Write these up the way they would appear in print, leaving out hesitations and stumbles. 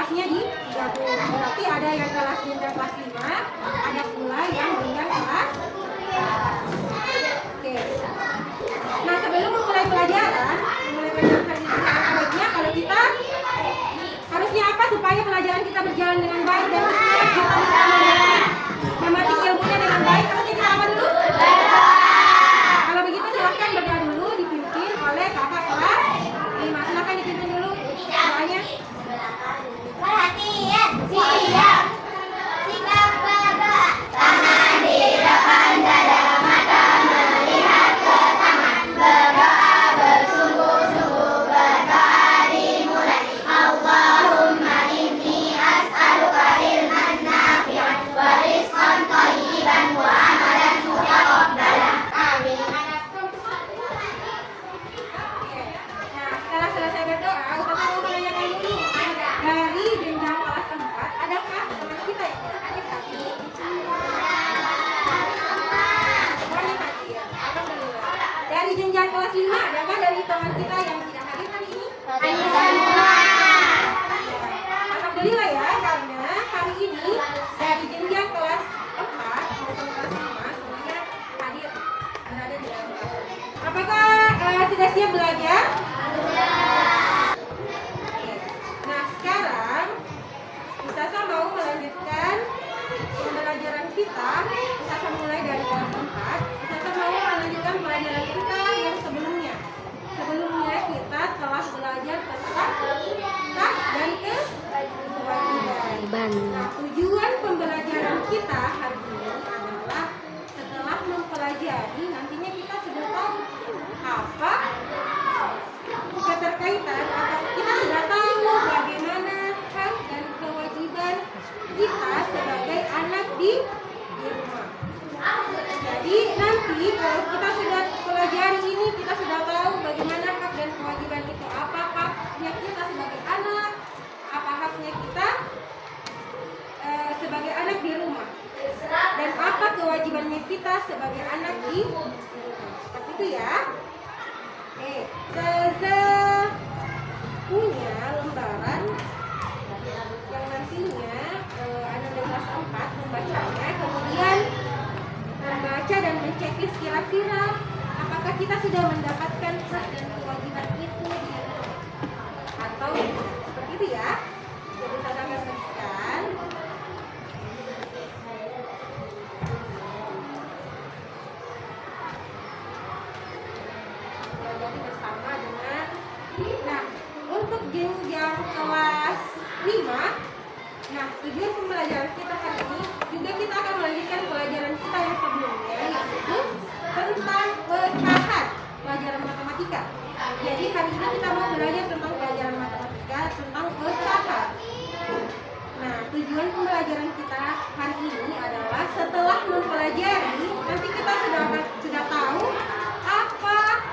kelasnya digabung. Berarti ada yang kelas jenjang kelas 5, ada pula yang jenjang kelas 4. Oke. Nah, sebelum memulai pelajaran hari ini, baiknya kalau kita harusnya apa supaya pelajaran kita berjalan dengan baik dan kita bisa memetik ilmunya dengan baik. Harusnya kita apa dulu? Kalau begitu silahkan berdoa dulu, dipimpin oleh kakak kelas 5. Silahkan dipimpin dulu doanya. Perhatian, siap, sikap berdoa, tangan di depan dada, mata melihat ke tangan, berdoa bersungguh-sungguh, berdoa dimulai. Allahumma inni as'aluka ilman nafi'an wa rizqan thayyiban wa amalan mutaqabbalan. Amin. Nah, setelah selesai berdoa, Ustazah mau menanyakan dulu. Dari jenjang kelas 4, adakah teman kita yang tidak hadir hari ini? Semuanya hadir. Alhamdulillah. Dari jenjang kelas 5, adakah dari teman kita yang tidak hadir hari ini? Alhamdulillah ya, karena hari ini dari jenjang kelas 4 maupun kelas 5 semuanya hadir berada di dalam kelas. Apakah sudah siap belajar? Nah, sekarang Ustazah mau melanjutkan pembelajaran kita. Ustazah mulai dari kelas 4. Ustazah mau melanjutkan pelajaran kita yang sebelumnya. Sebelumnya kita telah belajar tentang hak dan kewajiban. Nah, tujuan pembelajaran kita hari ini adalah setelah mempelajari, nantinya kita sudah tahu apa keterkaitan atau kita sudah tahu bagaimana hak dan kewajiban kita sebagai anak di rumah. Jadi nanti kalau kita sudah pelajari ini, kita sudah tahu bagaimana hak dan kewajiban itu. Apa haknya kita sebagai anak, apa haknya kita sebagai anak di rumah, dan apa kewajibannya kita sebagai anak di rumah. Seperti itu ya. Ustazah punya lembaran yang nantinya anak kelas 4 membacanya, kemudian membaca dan menceklis kira-kira apakah kita sudah mendapatkan hak dan kewajiban itu di rumah atau seperti itu ya. Jadi Ustazah akan berikan. Jadi bersama dengan, nah, untuk jenjang kelas 5, nah, tujuan pembelajaran kita hari ini juga kita akan melanjutkan pelajaran kita yang sebelumnya, yaitu tentang pecahan, pelajaran matematika. Jadi hari ini kita mau belajar tentang pelajaran matematika, tentang pecahan. Nah, tujuan pembelajaran kita hari ini adalah setelah mempelajari, nanti kita sudah tahu apa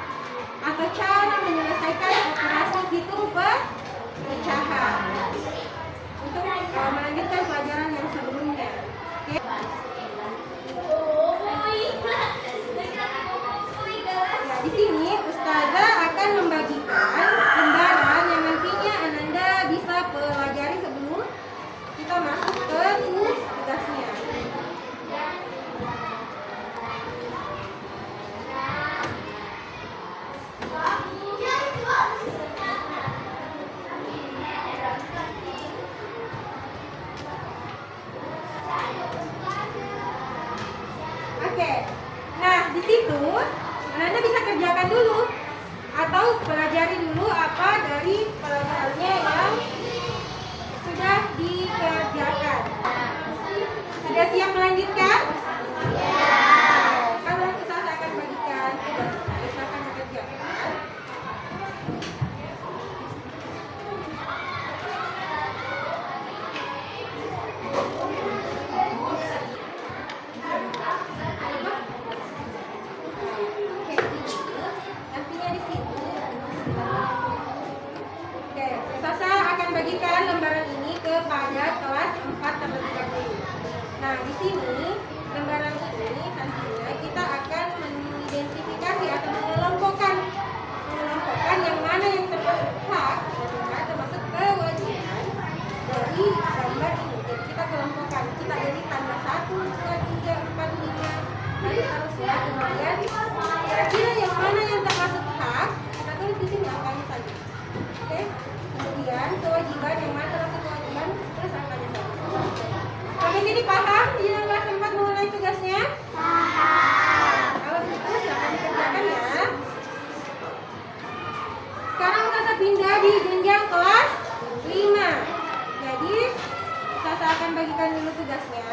atau cara menyelesaikan operasi hitung pecahan untuk melanjutkan pelajaran yang sebelumnya. Oke. Nah, di sini Ustazah akan membagikan lembaran yang nantinya Ananda bisa pelajari sebelum kita masuk ke tugasnya. Oke, nah di situ Anda bisa kerjakan dulu atau pelajari dulu apa dari pelajarannya yang sudah dikerjakan. Sudah siap melanjutkan? Kalau Ustazah akan bagikan tugasnya, silakan dikerjakan. Nantinya di sini. Oke, Ustazah akan bagikan lembaran ini kepada kelas 4 terlebih dahulu. Nah, di sini lembaran ini nantinya kita akan mengidentifikasi atau mengelompokkan yang mana yang termasuk hak dan yang mana termasuk kewajiban dari kewajiban, yang mana termasuk kewajiban, terus angkanya sama. Sampai sini paham di kelas 4 mengenai tugasnya? Paham. Kalau begitu silakan dikerjakan ya. Sekarang Ustazah pindah di jenjang kelas 5. Jadi Ustazah akan bagikan dulu tugasnya.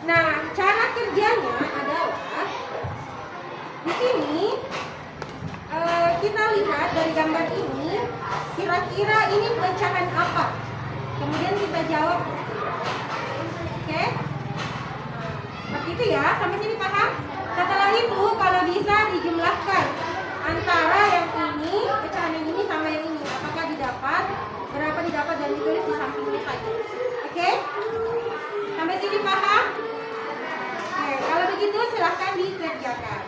Nah, cara kerjanya adalah di sini kita lihat dari gambar ini, kira-kira ini pecahan apa? Kemudian kita jawab. Oke? Nah, seperti itu ya, sampai sini paham? Setelah itu kalau bisa dijumlahkan antara yang ini, pecahan yang ini sama yang ini. Apakah didapat, berapa didapat dan ditulis di sampingnya saja. Oke? Sampai sini paham? Oke, kalau begitu silahkan dikerjakan.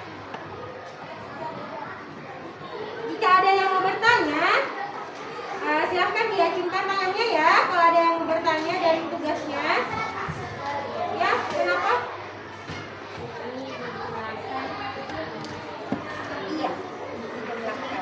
Jika ada yang mau bertanya, silahkan diacungkan tangannya ya. Kalau ada yang mau bertanya dari tugasnya, ya kenapa? Iya, dijumlahkan.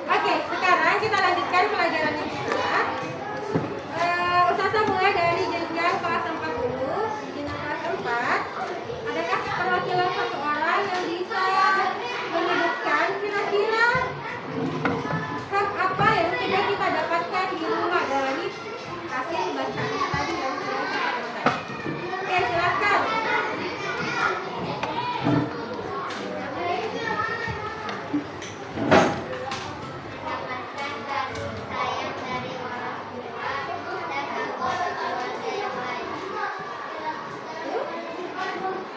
Oke, sekarang kita lanjutkan pelajarannya kita. Ustazah mulai dari jenjang kelas 4 dulu. Jenjang kelas 4. Adakah perwakilan satu orang yang bisa menyebutkan kira-kira hak apa yang sudah kita dapatkan di rumah dari hasil bacaan tadi yang sudah kita lakukan? Oke, silakan. Dapatkan kasih sayang dari orang tua dan kawan-kawan yang lain.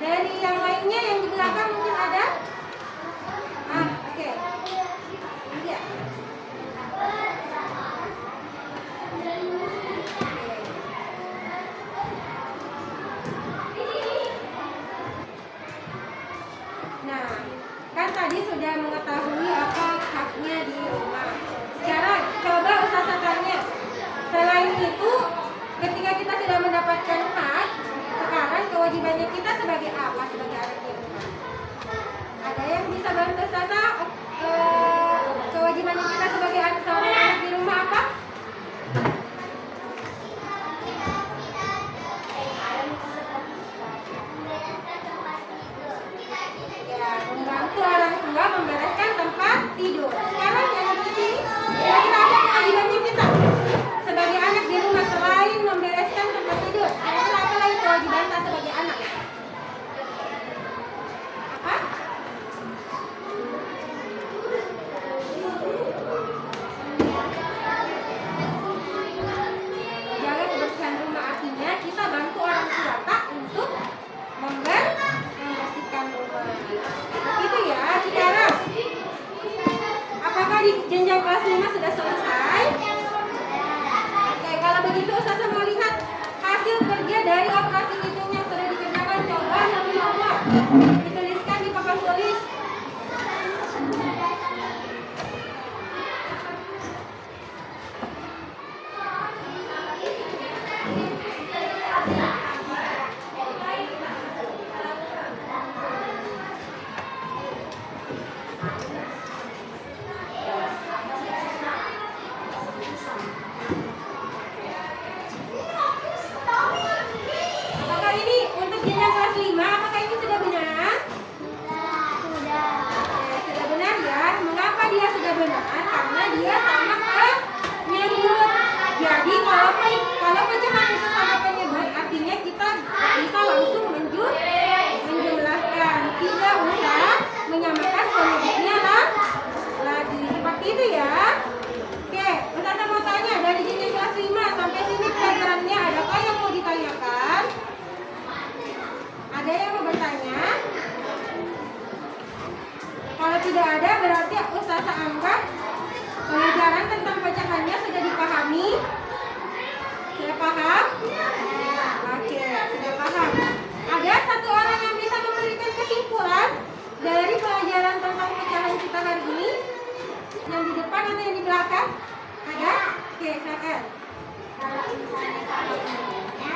Dari yang lainnya yang di belakang mungkin ada? Oke. Iya. Nah, kan tadi sudah mengetahui apa haknya di rumah. Sekarang coba Ustazah tanya. Selain itu, ketika kita sudah mendapatkan hak, sekarang kewajibannya kita sebagai apa sebagai anak di rumah? Ada yang bisa bantu Ustazah? Kewajibannya kita sebagai seorang anak di rumah apa? Ya, membantu orang tua membereskan tempat tidur. Sekarang yang ada di sini, kira-kira apa kewajibannya kita sebagai anak di rumah selain membereskan tempat tidur? Kira-kira apa lagi kewajiban kita sebagai anak? Apa? Jaga kebersihan rumah, artinya kita bantu orang tua tak untuk membersihkan rumah. Itu ya. Sekarang apakah di jenjang kelas 5 sudah selesai? Oke, kalau begitu Ustazah mau lihat hasil kerja dari operasi hitung yang sudah dikerjakan. Coba sama-sama dituliskan di papan tulis. dia sama penyebut. Jadi kalau pecahan itu sama penyebut, artinya kita bisa langsung menjumlahkan. Tidak usah menyamakan penyebutnya lagi. Seperti itu ya. Oke, Ustazah mau tanya dari jenjang kelas 5 sampai sini pelajarannya adakah yang mau ditanyakan? Ada yang mau bertanya? Kalau tidak ada berarti Ustazah anggap pelajaran tentang pecahannya sudah dipahami. Sudah paham? Oke, sudah paham. Ada satu orang yang bisa memberikan kesimpulan dari pelajaran tentang pecahan kita hari ini? Yang di depan atau yang di belakang? Ada? Oke, silakan. Kalau misalnya pecahannya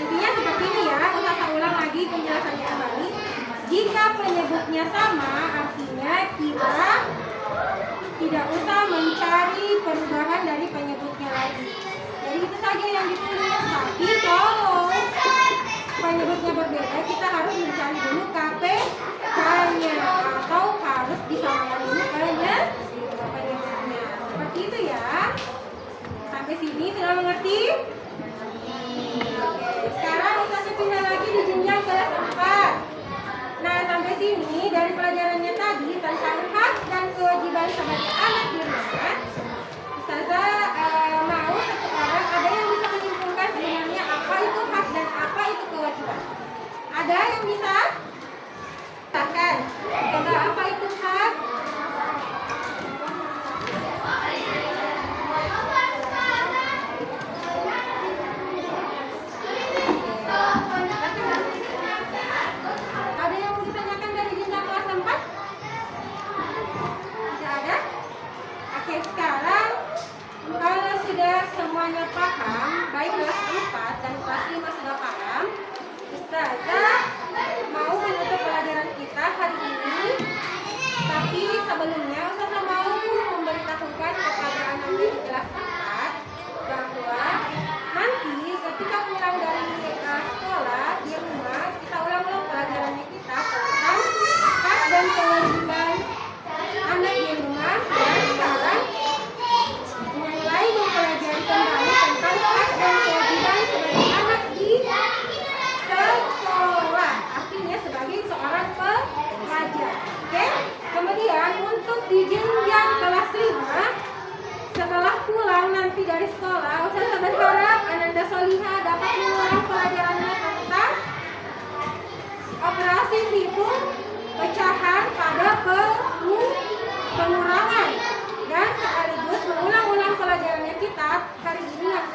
Intinya seperti ini ya, Ustazah ulang lagi penjelasannya kembali. Jika penyebutnya sama, artinya kita tidak usah mencari perubahan dari penyebutnya lagi. Jadi itu saja yang ditulis. Tapi kalau penyebutnya berbeda, kita harus mencari dulu KPK-nya atau harus disamakan dulu penyebutnya. Seperti itu ya. Sampai sini sudah mengerti? Oke, sekarang Ustazah pindah lagi di jenjang kelas 4. Nah, sampai sini dari pelajarannya tadi tentang hak dan kewajiban sebagai anak di rumah, Ustazah mau satu orang ada yang bisa menyimpulkan sebenarnya apa itu hak dan apa itu kewajiban. Ada yang bisa? Katakan, apa itu hak? Ada yang mau ditanyakan dari jenjang kelas 4? Tidak ada? Oke, sekarang kalau sudah semuanya paham, baik kelas 4 dan kelas 5 sudah paham, Ustazah mau menutup pelajaran kita hari ini. Tapi sebelumnya Ustazah mau memberitahukan kepada anak di kelas 4 bahwa nanti ketika pulang dari sekolah di rumah, kita ulang-ulang pelajarannya kita tentang hak dan kewajiban anak di rumah. Dan sekarang mulai mempelajari kembali tentang hak dan kewajiban sebagai anak di sekolah, artinya sebagai seorang pelajar. Oke? Kemudian untuk di jenjang kelas 5, setelah pulang nanti dari sekolah, Ustazah berharap Ananda Solihah dapat mengulang pelajarannya tentang operasi hitung pecahan pada pengurangan dan sekaligus mengulang-ulang pelajarannya kita hari ini yang